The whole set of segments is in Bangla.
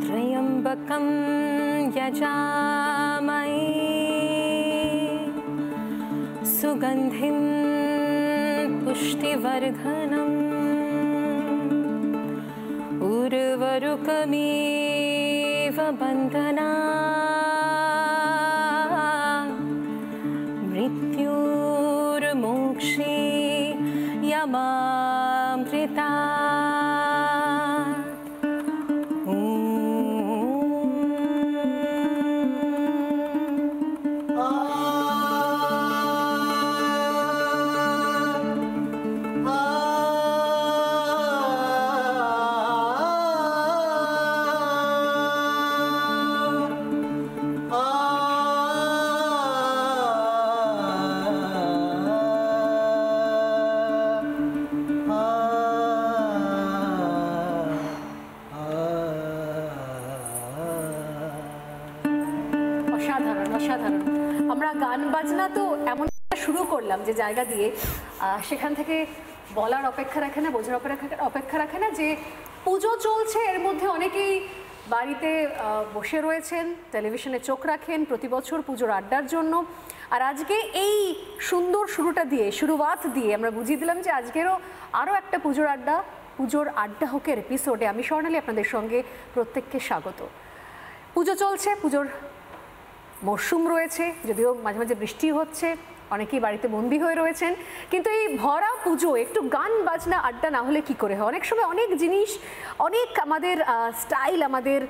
त्र्यम्बकं यजामहे सुगन्धिं पुष्टिवर्धनम् उर्वरुकमेव बन्धनात् मृत्युर्मोक्षे यमामृतात्। অসাধারণ। আমরা গান বাজনা তো এমন শুরু করলাম যে জায়গা দিয়ে সেখান থেকে বলার অপেক্ষা রাখে না, বোঝার অপেক্ষা রাখে না যে পুজো চলছে, এর মধ্যে অনেকেই বাড়িতে বসে রয়েছেন, টেলিভিশনে চোখ রাখেন প্রতি বছর পুজোর আড্ডার জন্য। আর আজকে এই সুন্দর শুরুয়াত দিয়ে আমরা বুঝিয়ে দিলাম যে আজকেরও আরও একটা পুজোর আড্ডা হোকের এপিসোডে আমি স্বর্ণালী আপনাদের সঙ্গে প্রত্যেককে স্বাগত। পুজো চলছে, পুজোর মরশুম রয়েছে, যদিও মাঝে মাঝে বৃষ্টি হচ্ছে, অনেকেই বাড়িতে বন্দি হয়ে রয়েছেন, কিন্তু এই ভরা পুজো একটু গান বাজনা আড্ডা না হলে কি করে হয়? অনেক সময় অনেক জিনিস, অনেক আমাদের স্টাইল, আমাদের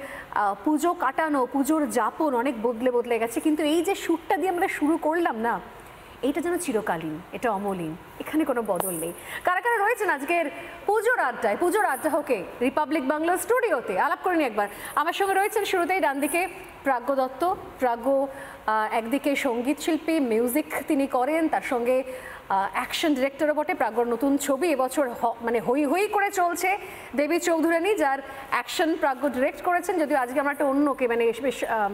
পুজো কাটানো, পুজোর যাপন অনেক বদলে গেছে, কিন্তু এই যে সুরটা দিয়ে আমরা শুরু করলাম না, এইটা যেন চিরকালীন, এটা অমলিন, এখানে কোনো বদল নেই। কারা কারা রয়েছেন আজকের পুজোর আড্ডা হোকে রিপাবলিক বাংলা স্টুডিওতে? আলাপ করিনি একবার। আমার সঙ্গে রয়েছেন শুরুতেই ডান দিকে প্রাজ্ঞ দত্ত। প্রাজ্ঞ একদিকে সঙ্গীত শিল্পী, মিউজিক তিনি করেন, তার সঙ্গে অ্যাকশন ডিরেক্টরও বটে। প্রাজ্ঞর নতুন ছবি এবছর মানে হই হই করে চলছে, দেবী চৌধুরানী, যার অ্যাকশন প্রাজ্ঞ ডিরেক্ট করেছেন। যদিও আজকে আমরা একটা অন্যকে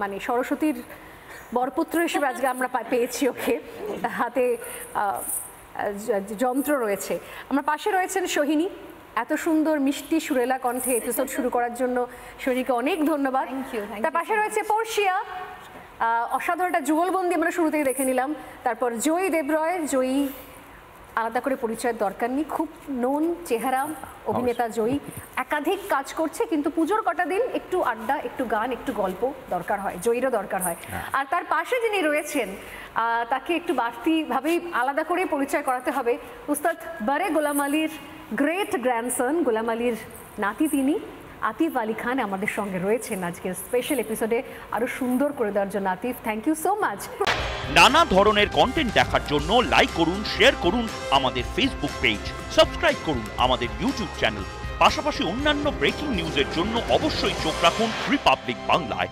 মানে সরস্বতীর বরপুত্র হিসেবে আজকে আমরা পেয়েছি ওকে, হাতে যন্ত্র রয়েছে। আমার পাশে রয়েছেন সোহিনী, এত সুন্দর মিষ্টি সুরেলা কণ্ঠে এপিসোড শুরু করার জন্য সোহিনীকে অনেক ধন্যবাদ। তার পাশে রয়েছে পর্ষিয়া, অসাধারণ একটা যুগলবন্দি আমরা শুরুতেই দেখে নিলাম। তারপর জয়ী দেবরয়, জয়ী আলাদা করে পরিচয়ের দরকার নেই, খুব নোন চেহারা অভিনেতা জয়ী, একাধিক কাজ করছে, কিন্তু পুজোর কটা দিন একটু আড্ডা, একটু গান, একটু গল্প দরকার হয়, জয়ীরও দরকার হয়। আর তার পাশে যিনি রয়েছেন তাকে একটু বাড়তিভাবেই আলাদা করে পরিচয় করাতে হবে। উস্তাদ বারে গোলাম আলীর গ্রেট গ্র্যান্ডসন, গোলাম আলীর নাতি তিনি আতিফ আলী খান আমাদের সঙ্গে রয়েছেন আজকের স্পেশাল এপিসোডে আরো সুন্দর করে দেওয়ার জন্য। Atif, thank you so much. নানা ধরনের কন্টেন্ট দেখার জন্য লাইক করুন, শেয়ার করুন আমাদের ফেসবুক পেজ, সাবস্ক্রাইব করুন আমাদের ইউটিউব চ্যানেল। পাশাপাশি অন্যান্য ব্রেকিং নিউজের জন্য অবশ্যই চোখ রাখুন রিপাবলিক বাংলায়।